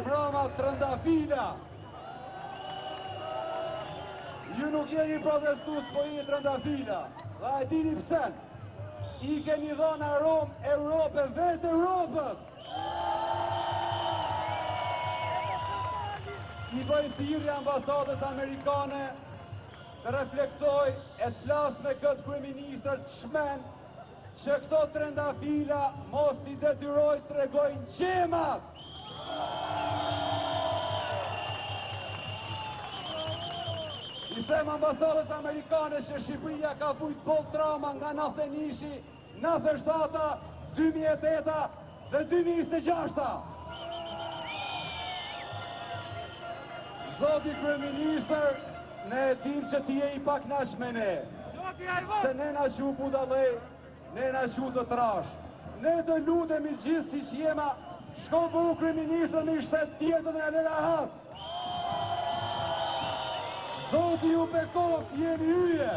mbrëma trëndafila. Ju nuk jeni protestus, po jeni trëndafila. Dhe e dini pse? I keni dhënë aromë Europe, vetë Europës. I bëjnë thirrje ambasadës amerikane të reflektoj e të flasë me këtë kryeministër të shmen që këto trëndafila mos i detyroj të regojnë gjemat. I them ambasadës amerikane që Shqipëria ka vujt boll trauma nga 91-shi, 97-a, 2008-a dhe 2026-a. Zoti kryeministër, ne e dim që ti je i paknash me ne. Se ne na quh budallë, ne na quh të trash. Ne të lutemi gjithë si që jema, shko bëru kryeministër në shtet tjetër në e rahat. Zoti ju bekof, jeni hyje.